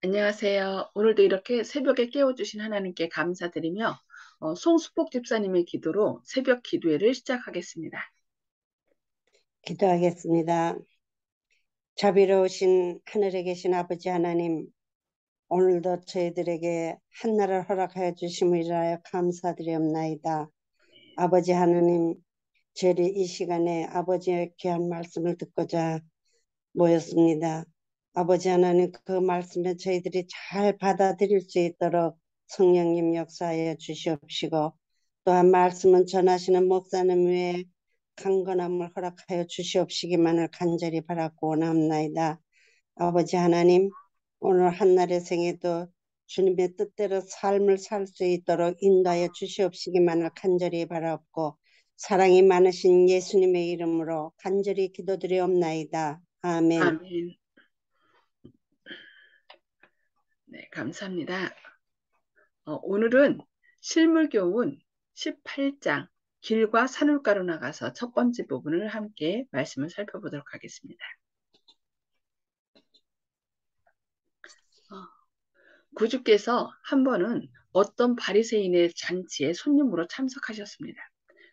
안녕하세요. 오늘도 이렇게 새벽에 깨워주신 하나님께 감사드리며 송수복 집사님의 기도로 새벽 기도회를 시작하겠습니다. 기도하겠습니다. 자비로우신 하늘에 계신 아버지 하나님, 오늘도 저희들에게 한날을 허락하여 주심을 위하여 감사드리옵나이다. 아버지 하나님, 저희 이 시간에 아버지의 귀한 말씀을 듣고자 모였습니다. 아버지 하나님, 그 말씀에 저희들이 잘 받아들일 수 있도록 성령님 역사하여 주시옵시고, 또한 말씀은 전하시는 목사님 외에 강건함을 허락하여 주시옵시기만을 간절히 바라고 원합나이다. 아버지 하나님, 오늘 한날의 생에도 주님의 뜻대로 삶을 살 수 있도록 인도하여 주시옵시기만을 간절히 바라옵고, 사랑이 많으신 예수님의 이름으로 간절히 기도드리옵나이다. 아멘. 아멘. 네, 감사합니다. 오늘은 실물교훈 18장 길과 산울가로 나가서 첫 번째 부분을 함께 말씀을 살펴보도록 하겠습니다. 구주께서 한 번은 어떤 바리새인의 잔치에 손님으로 참석하셨습니다.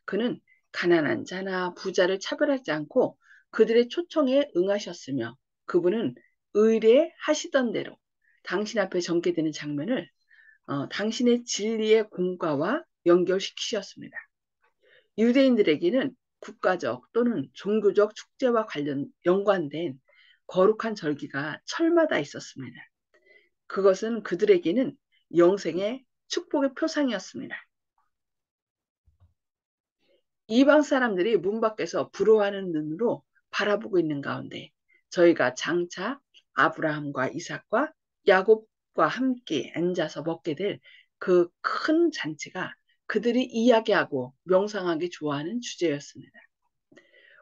그는 가난한 자나 부자를 차별하지 않고 그들의 초청에 응하셨으며 그분은 의뢰하시던 대로 당신 앞에 전개되는 장면을 당신의 진리의 공과와 연결시키셨습니다. 유대인들에게는 국가적 또는 종교적 축제와 연관된 거룩한 절기가 철마다 있었습니다. 그것은 그들에게는 영생의 축복의 표상이었습니다. 이방 사람들이 문 밖에서 부러워하는 눈으로 바라보고 있는 가운데 저희가 장차 아브라함과 이삭과 야곱과 함께 앉아서 먹게 될 그 큰 잔치가 그들이 이야기하고 명상하기 좋아하는 주제였습니다.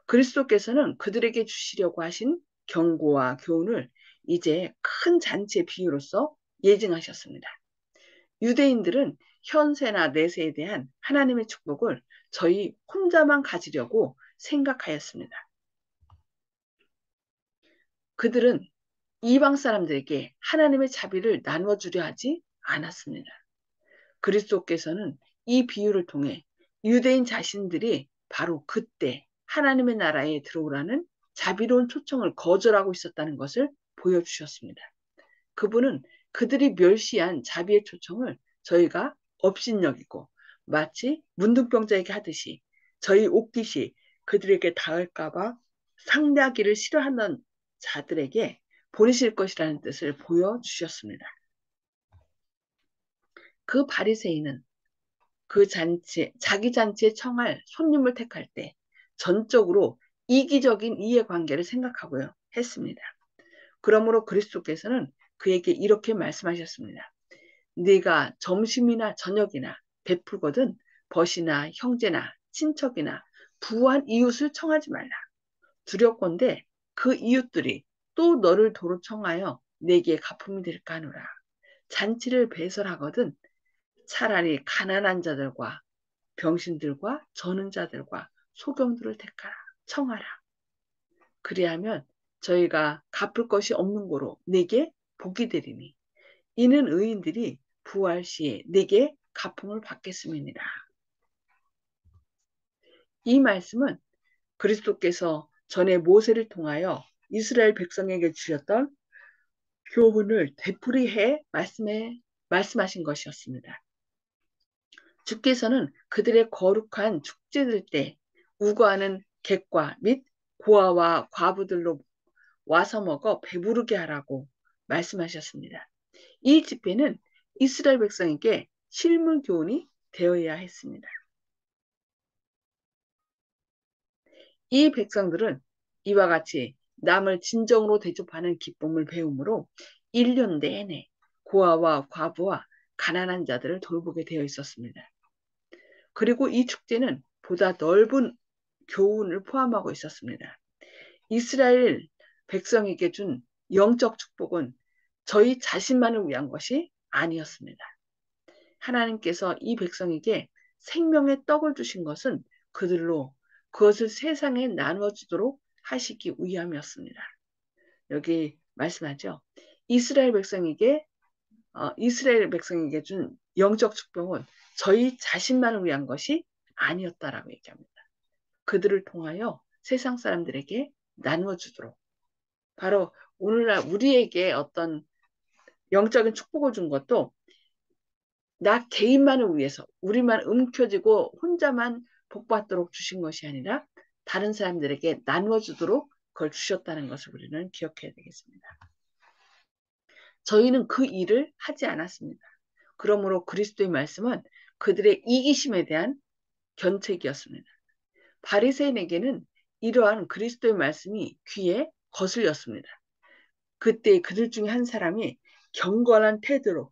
그리스도께서는 그들에게 주시려고 하신 경고와 교훈을 이제 큰 잔치의 비유로서 예증하셨습니다. 유대인들은 현세나 내세에 대한 하나님의 축복을 저희 혼자만 가지려고 생각하였습니다. 그들은 이방 사람들에게 하나님의 자비를 나누어주려 하지 않았습니다. 그리스도께서는 이 비유를 통해 유대인 자신들이 바로 그때 하나님의 나라에 들어오라는 자비로운 초청을 거절하고 있었다는 것을 보여주셨습니다. 그분은 그들이 멸시한 자비의 초청을 저희가 업신여기고 마치 문둥병자에게 하듯이 저희 옥깃이 그들에게 닿을까봐 상대하기를 싫어하는 자들에게 보내실 것이라는 뜻을 보여주셨습니다. 그 바리새인은 그 잔치, 자기 잔치에 청할 손님을 택할 때 전적으로 이기적인 이해관계를 생각하고요 했습니다. 그러므로 그리스도께서는 그에게 이렇게 말씀하셨습니다. 네가 점심이나 저녁이나 베풀거든 벗이나 형제나 친척이나 부한 이웃을 청하지 말라. 두렵건대 그 이웃들이 또 너를 도로 청하여 내게 가품이 될까 하노라. 잔치를 배설하거든 차라리 가난한 자들과 병신들과 저는 자들과 소경들을 택하라. 청하라. 그리하면 저희가 갚을 것이 없는 고로 내게 복이 되리니 이는 의인들이 부활 시에 내게 가품을 받겠음이니라. 이 말씀은 그리스도께서 전에 모세를 통하여 이스라엘 백성에게 주셨던 교훈을 되풀이해 말씀하신 것이었습니다. 주께서는 그들의 거룩한 축제들 때 우거하는 객과 및 고아와 과부들로 와서 먹어 배부르게 하라고 말씀하셨습니다. 이 집회는 이스라엘 백성에게 실물 교훈이 되어야 했습니다. 이 백성들은 이와 같이 남을 진정으로 대접하는 기쁨을 배움으로 1년 내내 고아와 과부와 가난한 자들을 돌보게 되어 있었습니다. 그리고 이 축제는 보다 넓은 교훈을 포함하고 있었습니다. 이스라엘 백성에게 준 영적 축복은 저희 자신만을 위한 것이 아니었습니다. 하나님께서 이 백성에게 생명의 떡을 주신 것은 그들로 그것을 세상에 나누어 주도록 하시기 위함이었습니다. 여기 말씀하죠. 이스라엘 백성에게 준 영적 축복은 저희 자신만을 위한 것이 아니었다라고 얘기합니다. 그들을 통하여 세상 사람들에게 나누어 주도록, 바로 오늘날 우리에게 어떤 영적인 축복을 준 것도 나 개인만을 위해서 우리만 움켜쥐고 혼자만 복받도록 주신 것이 아니라 다른 사람들에게 나누어 주도록 그걸 주셨다는 것을 우리는 기억해야 되겠습니다. 저희는 그 일을 하지 않았습니다. 그러므로 그리스도의 말씀은 그들의 이기심에 대한 견책이었습니다. 바리새인에게는 이러한 그리스도의 말씀이 귀에 거슬렸습니다. 그때 그들 중에 한 사람이 경건한 태도로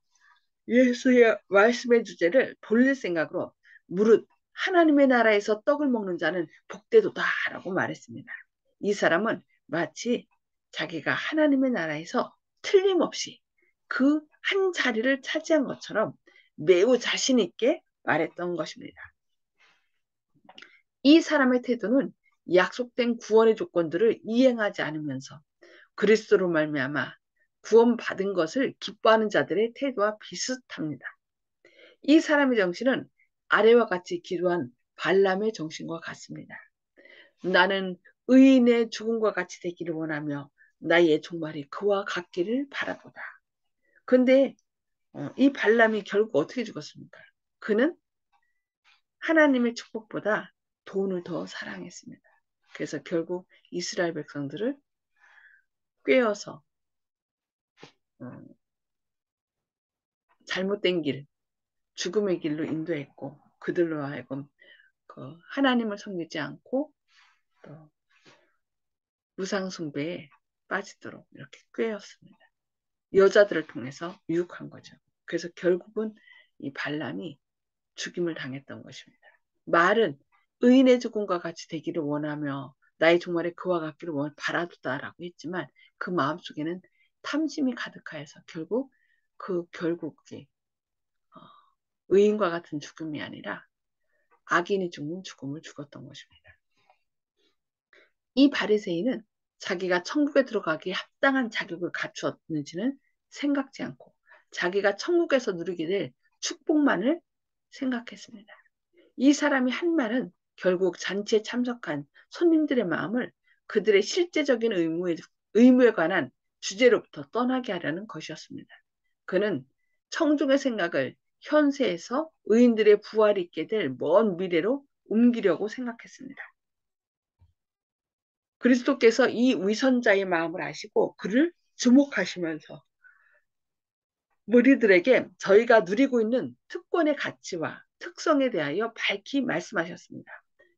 예수의 말씀의 주제를 돌릴 생각으로 무릇 하나님의 나라에서 떡을 먹는 자는 복되도다라고 말했습니다. 이 사람은 마치 자기가 하나님의 나라에서 틀림없이 그 한 자리를 차지한 것처럼 매우 자신 있게 말했던 것입니다. 이 사람의 태도는 약속된 구원의 조건들을 이행하지 않으면서 그리스도로 말미암아 구원받은 것을 기뻐하는 자들의 태도와 비슷합니다. 이 사람의 정신은 아래와 같이 기도한 발람의 정신과 같습니다. 나는 의인의 죽음과 같이 되기를 원하며 나의 종말이 그와 같기를 바라보다. 근데 이 발람이 결국 어떻게 죽었습니까? 그는 하나님의 축복보다 돈을 더 사랑했습니다. 그래서 결국 이스라엘 백성들을 꿰어서 잘못된 길, 죽음의 길로 인도했고 그들로 하여금 그 하나님을 섬기지 않고 또 우상 숭배에 빠지도록 이렇게 꿰었습니다. 여자들을 통해서 유혹한 거죠. 그래서 결국은 이 발람이 죽임을 당했던 것입니다. 말은 의인의 죽음과 같이 되기를 원하며 나의 종말에 그와 같기를 바라도다라고 했지만 그 마음속에는 탐심이 가득하여서 결국이 의인과 같은 죽음이 아니라 악인이 죽는 죽음을 죽었던 것입니다. 이 바리새인은 자기가 천국에 들어가기에 합당한 자격을 갖추었는지는 생각지 않고 자기가 천국에서 누리게 될 축복만을 생각했습니다. 이 사람이 한 말은 결국 잔치에 참석한 손님들의 마음을 그들의 실제적인 의무에 관한 주제로부터 떠나게 하려는 것이었습니다. 그는 청중의 생각을 현세에서 의인들의 부활이 있게 될 먼 미래로 옮기려고 생각했습니다. 그리스도께서 이 위선자의 마음을 아시고 그를 주목하시면서 무리들에게 저희가 누리고 있는 특권의 가치와 특성에 대하여 밝히 말씀하셨습니다.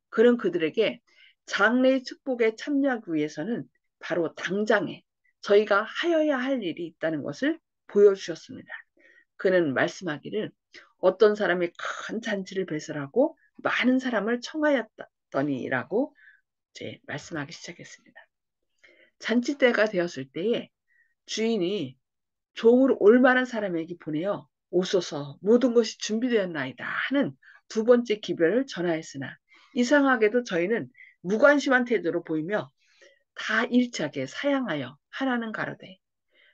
그는 그들에게 장래의 축복에 참여하기 위해서는 바로 당장에 저희가 하여야 할 일이 있다는 것을 보여주셨습니다. 그는 말씀하기를 어떤 사람이 큰 잔치를 배설하고 많은 사람을 청하였더니라고 이제 말씀하기 시작했습니다. 잔치 때가 되었을 때에 주인이 종을 올만한 사람에게 보내어 오소서 모든 것이 준비되었나이다 하는 두 번째 기별을 전하였으나 이상하게도 저희는 무관심한 태도로 보이며 다 일치하게 사양하여 하나는 가로되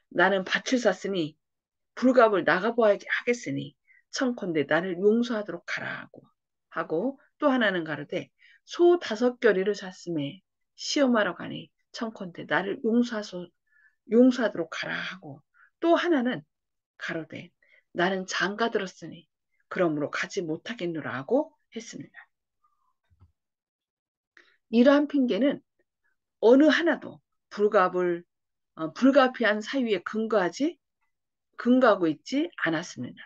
나는 밭을 샀으니 불갑을 나가보아야 하겠으니 청컨대 나를 용서하도록 하고 또 하나는 가로되 소 5겨리를 샀음에 시험하러 가니 청컨대 나를 용서하도록 하라 하고 또 하나는 가로되 나는 장가 들었으니 그러므로 가지 못하겠노라 하고 했습니다. 이러한 핑계는 어느 하나도 불가피한 사유에 근거하고 있지 않았습니다.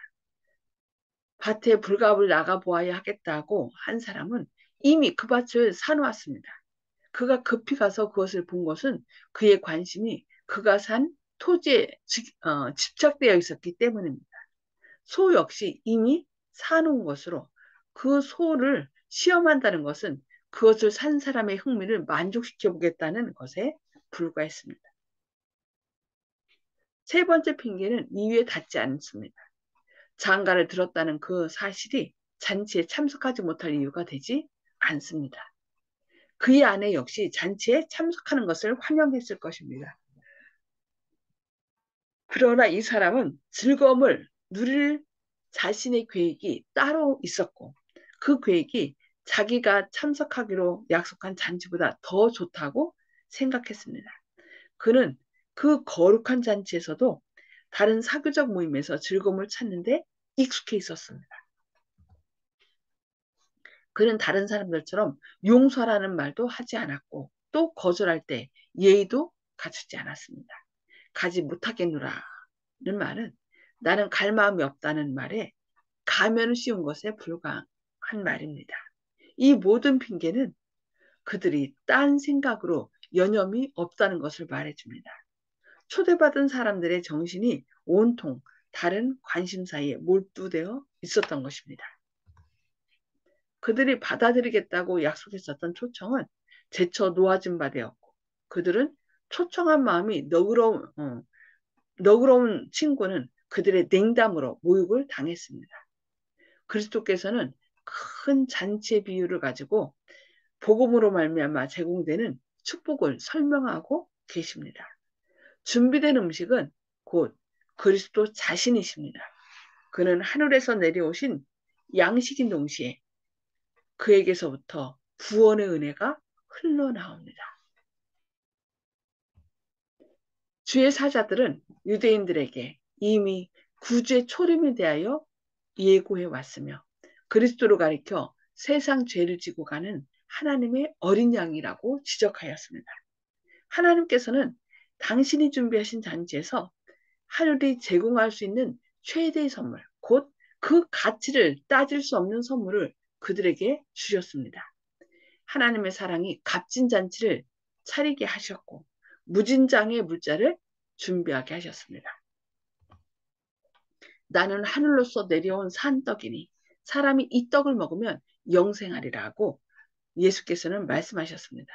밭에 불갑을 나가보아야 하겠다고 한 사람은 이미 그 밭을 사놓았습니다. 그가 급히 가서 그것을 본 것은 그의 관심이 그가 산 토지에 집착되어 있었기 때문입니다. 소 역시 이미 사놓은 것으로 그 소를 시험한다는 것은 그것을 산 사람의 흥미를 만족시켜 보겠다는 것에 불과했습니다. 세 번째 핑계는 이유에 닿지 않습니다. 장가를 들었다는 그 사실이 잔치에 참석하지 못할 이유가 되지 않습니다. 그의 아내 역시 잔치에 참석하는 것을 환영했을 것입니다. 그러나 이 사람은 즐거움을 누릴 자신의 계획이 따로 있었고 그 계획이 자기가 참석하기로 약속한 잔치보다 더 좋다고 생각했습니다. 그는 그 거룩한 잔치에서도 다른 사교적 모임에서 즐거움을 찾는데 익숙해 있었습니다. 그는 다른 사람들처럼 용서라는 말도 하지 않았고 또 거절할 때 예의도 갖추지 않았습니다. 가지 못하겠노라는 말은 나는 갈 마음이 없다는 말에 가면을 씌운 것에 불과한 말입니다. 이 모든 핑계는 그들이 딴 생각으로 여념이 없다는 것을 말해줍니다. 초대받은 사람들의 정신이 온통 다른 관심사에 몰두되어 있었던 것입니다. 그들이 받아들이겠다고 약속했었던 초청은 제쳐 놓아진 바 되었고 그들은 초청한 마음이 너그러운 친구는 그들의 냉담으로 모욕을 당했습니다. 그리스도께서는 큰 잔치의 비유를 가지고 복음으로 말미암아 제공되는 축복을 설명하고 계십니다. 준비된 음식은 곧 그리스도 자신이십니다. 그는 하늘에서 내려오신 양식인 동시에 그에게서부터 구원의 은혜가 흘러나옵니다. 주의 사자들은 유대인들에게 이미 구주의 초림에 대하여 예고해 왔으며 그리스도를 가리켜 세상 죄를 지고 가는 하나님의 어린 양이라고 지적하였습니다. 하나님께서는 당신이 준비하신 잔치에서 하늘이 제공할 수 있는 최대의 선물, 곧 그 가치를 따질 수 없는 선물을 그들에게 주셨습니다. 하나님의 사랑이 값진 잔치를 차리게 하셨고 무진장의 물자를 준비하게 하셨습니다. 나는 하늘로서 내려온 산떡이니 사람이 이 떡을 먹으면 영생하리라 하고 예수께서는 말씀하셨습니다.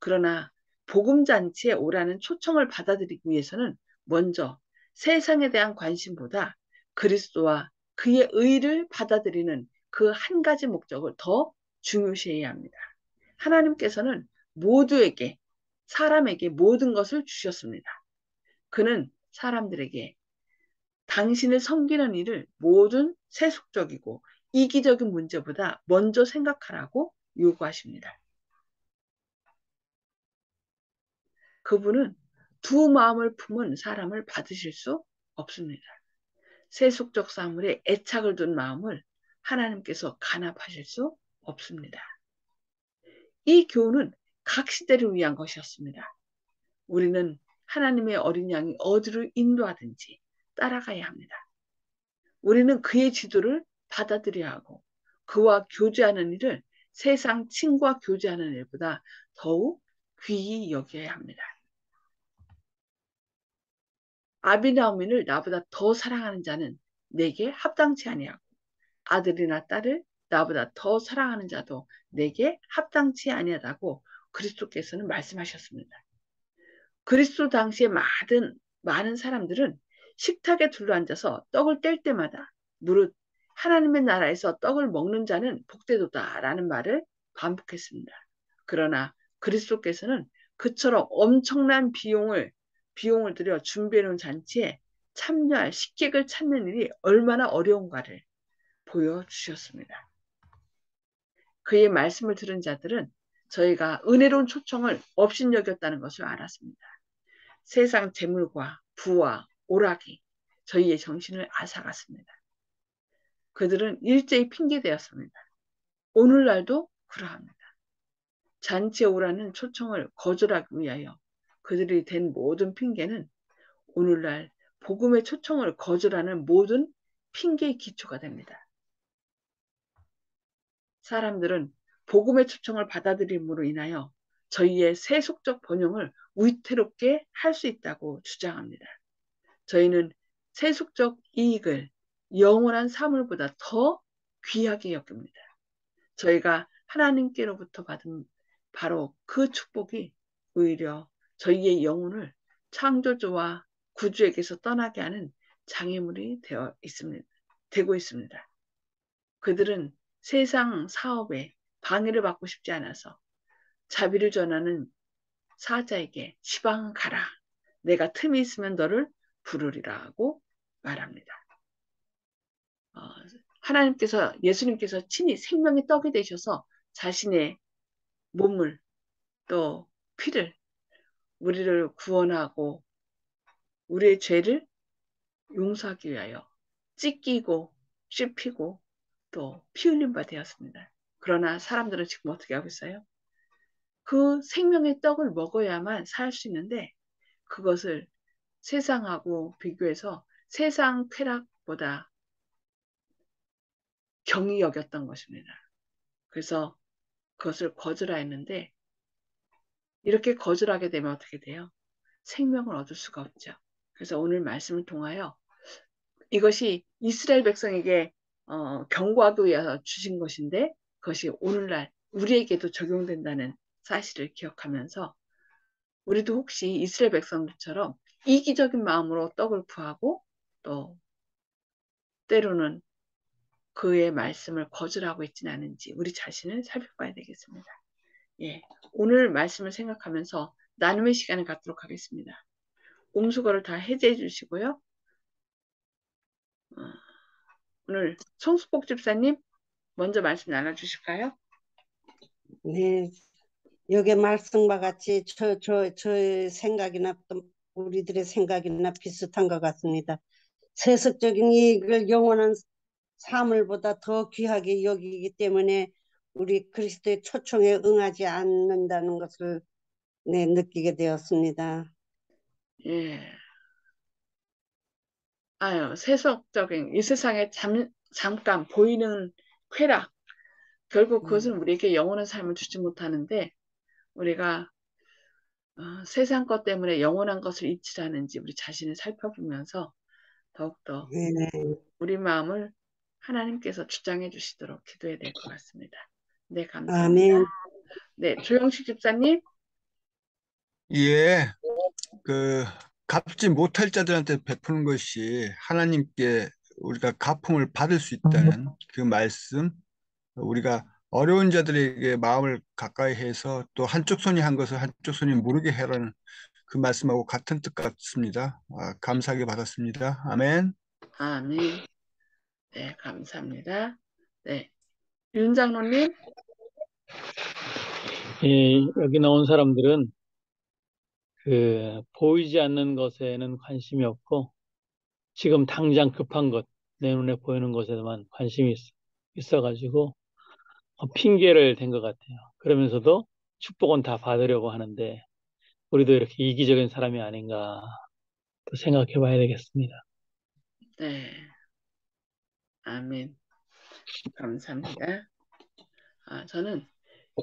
그러나 복음잔치에 오라는 초청을 받아들이기 위해서는 먼저 세상에 대한 관심보다 그리스도와 그의 의를 받아들이는 그 한 가지 목적을 더 중요시해야 합니다. 하나님께서는 모두에게 사람에게 모든 것을 주셨습니다. 그는 사람들에게 당신을 섬기는 일을 모든 세속적이고 이기적인 문제보다 먼저 생각하라고 요구하십니다. 그분은 두 마음을 품은 사람을 받으실 수 없습니다. 세속적 사물에 애착을 둔 마음을 하나님께서 간합하실 수 없습니다. 이 교훈은 각 시대를 위한 것이었습니다. 우리는 하나님의 어린 양이 어디로 인도하든지 따라가야 합니다. 우리는 그의 지도를 받아들여야 하고 그와 교제하는 일을 세상 친구와 교제하는 일보다 더욱 귀히 여겨야 합니다. 아비나오민을 나보다 더 사랑하는 자는 내게 합당치 아니하고 아들이나 딸을 나보다 더 사랑하는 자도 내게 합당치 아니하다고 그리스도께서는 말씀하셨습니다. 그리스도 당시에 많은 사람들은 식탁에 둘러앉아서 떡을 뗄 때마다 무릇 하나님의 나라에서 떡을 먹는 자는 복되도다라는 말을 반복했습니다. 그러나 그리스도께서는 그처럼 엄청난 비용을 들여 준비해 놓은 잔치에 참여할 식객을 찾는 일이 얼마나 어려운가를 보여주셨습니다. 그의 말씀을 들은 자들은 저희가 은혜로운 초청을 업신여겼다는 것을 알았습니다. 세상 재물과 부와 오락이 저희의 정신을 앗아갔습니다. 그들은 일제히 핑계대었습니다. 오늘날도 그러합니다. 잔치에 오라는 초청을 거절하기 위하여 그들이 댄 모든 핑계는 오늘날 복음의 초청을 거절하는 모든 핑계의 기초가 됩니다. 사람들은 복음의 초청을 받아들임으로 인하여 저희의 세속적 번영을 위태롭게 할 수 있다고 주장합니다. 저희는 세속적 이익을 영원한 사물보다 더 귀하게 여깁니다. 저희가 하나님께로부터 받은 바로 그 축복이 오히려 저희의 영혼을 창조주와 구주에게서 떠나게 하는 장애물이 되고 있습니다. 그들은 세상 사업에 방해를 받고 싶지 않아서 자비를 전하는 사자에게 시방 가라. 내가 틈이 있으면 너를 부르리라고 말합니다. 하나님께서 예수님께서 친히 생명의 떡이 되셔서 자신의 몸을 또 피를 우리를 구원하고 우리의 죄를 용서하기 위하여 찢기고 씹히고 또 피 흘린 바 되었습니다. 그러나 사람들은 지금 어떻게 하고 있어요? 그 생명의 떡을 먹어야만 살 수 있는데 그것을 세상하고 비교해서 세상 쾌락보다 경히 여겼던 것입니다. 그래서 그것을 거절하였는데 이렇게 거절하게 되면 어떻게 돼요? 생명을 얻을 수가 없죠. 그래서 오늘 말씀을 통하여 이것이 이스라엘 백성에게 경고하기 위해서 주신 것인데 그것이 오늘날 우리에게도 적용된다는 사실을 기억하면서 우리도 혹시 이스라엘 백성들처럼 이기적인 마음으로 떡을 구하고 또 때로는 그의 말씀을 거절하고 있지는 않은지 우리 자신을 살펴봐야 되겠습니다. 예, 오늘 말씀을 생각하면서 나눔의 시간을 갖도록 하겠습니다. 옴수거를 다 해제해 주시고요. 오늘 성수복 집사님 먼저 말씀 나눠주실까요? 네, 여기 말씀과 같이 저 생각이나 또 우리들의 생각이나 비슷한 것 같습니다. 세속적인 이익을 영원한 사물보다 더 귀하게 여기기 때문에 우리 그리스도의 초청에 응하지 않는다는 것을 네, 느끼게 되었습니다. 예. 아유, 세속적인 이 세상에 잠깐 보이는 쾌락, 결국 그것은 우리에게 영원한 삶을 주지 못하는데 우리가 세상 것 때문에 영원한 것을 잊지 않은지 우리 자신을 살펴보면서 더욱더 네, 우리 마음을 하나님께서 주장해 주시도록 기도해야 될 것 같습니다. 네, 감사합니다. 아멘. 네, 조영식 집사님. 예, 그 갚지 못할 자들한테 베푸는 것이 하나님께 우리가 갚음을 받을 수 있다는 그 말씀, 우리가 어려운 자들에게 마음을 가까이 해서 또 한쪽 손이 한 것을 한쪽 손이 모르게 해라는 그 말씀하고 같은 뜻 같습니다. 감사하게 받았습니다. 아멘. 아멘. 네, 감사합니다. 네, 윤 장로님. 여기 나온 사람들은 보이지 않는 것에는 관심이 없고 지금 당장 급한 것, 내 눈에 보이는 것에만 관심이 있어가지고 핑계를 댄 것 같아요. 그러면서도 축복은 다 받으려고 하는데 우리도 이렇게 이기적인 사람이 아닌가 또 생각해 봐야 되겠습니다. 네, 아멘. 감사합니다. 저는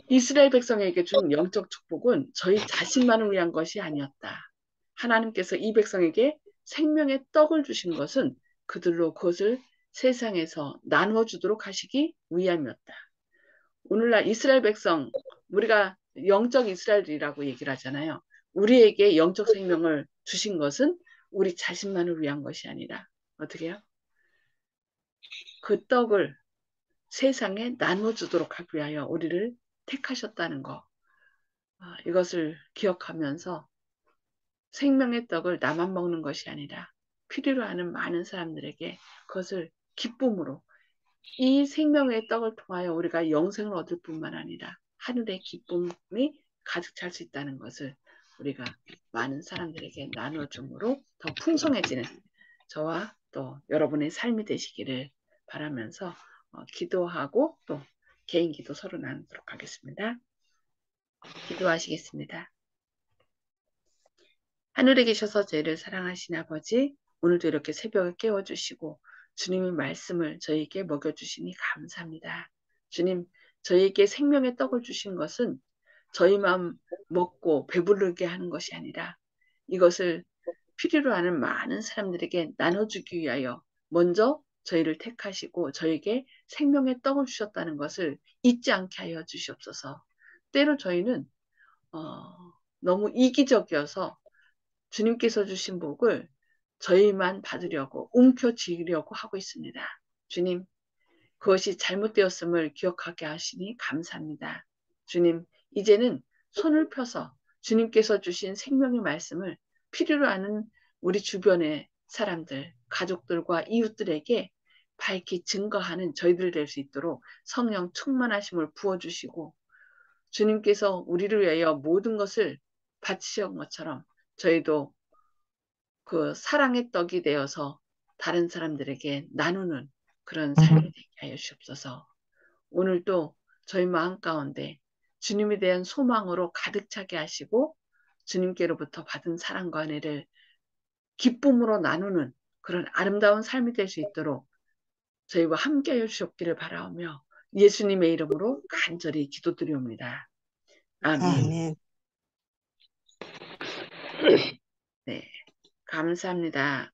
이스라엘 백성에게 준 영적 축복은 저희 자신만을 위한 것이 아니었다. 하나님께서 이 백성에게 생명의 떡을 주신 것은 그들로 그것을 세상에서 나누어 주도록 하시기 위함이었다. 오늘날 이스라엘 백성, 우리가 영적 이스라엘이라고 얘기를 하잖아요. 우리에게 영적 생명을 주신 것은 우리 자신만을 위한 것이 아니라 어떻게 해요? 그 떡을 세상에 나눠주도록 하기 위하여 우리를 택하셨다는 거. 이것을 기억하면서 생명의 떡을 나만 먹는 것이 아니라 필요로 하는 많은 사람들에게 그것을 기쁨으로 이 생명의 떡을 통하여 우리가 영생을 얻을 뿐만 아니라 하늘의 기쁨이 가득 찰 수 있다는 것을 우리가 많은 사람들에게 나눠줌으로 더 풍성해지는 저와 또 여러분의 삶이 되시기를 바라면서 기도하고 또 개인 기도 서로 나누도록 하겠습니다. 기도하시겠습니다. 하늘에 계셔서 저희를 사랑하신 아버지, 오늘도 이렇게 새벽에 깨워주시고 주님의 말씀을 저희에게 먹여주시니 감사합니다. 주님, 저희에게 생명의 떡을 주신 것은 저희만 먹고 배부르게 하는 것이 아니라 이것을 필요로 하는 많은 사람들에게 나눠주기 위하여 먼저 저희를 택하시고 저에게 생명의 떡을 주셨다는 것을 잊지 않게 하여 주시옵소서. 때로 저희는 너무 이기적이어서 주님께서 주신 복을 저희만 받으려고 움켜쥐려고 하고 있습니다. 주님, 그것이 잘못되었음을 기억하게 하시니 감사합니다. 주님, 이제는 손을 펴서 주님께서 주신 생명의 말씀을 필요로 하는 우리 주변의 사람들, 가족들과 이웃들에게 밝히 증거하는 저희들 될 수 있도록 성령 충만하심을 부어주시고, 주님께서 우리를 위하여 모든 것을 바치신 것처럼 저희도 그 사랑의 떡이 되어서 다른 사람들에게 나누는 그런 삶이 되게 하여 주옵소서. 오늘도 저희 마음 가운데 주님에 대한 소망으로 가득 차게 하시고, 주님께로부터 받은 사랑과 은혜를 기쁨으로 나누는 그런 아름다운 삶이 될 수 있도록 저희와 함께 하여 주옵기를 바라오며 예수님의 이름으로 간절히 기도드리옵니다. 아멘. 아멘. 네, 감사합니다.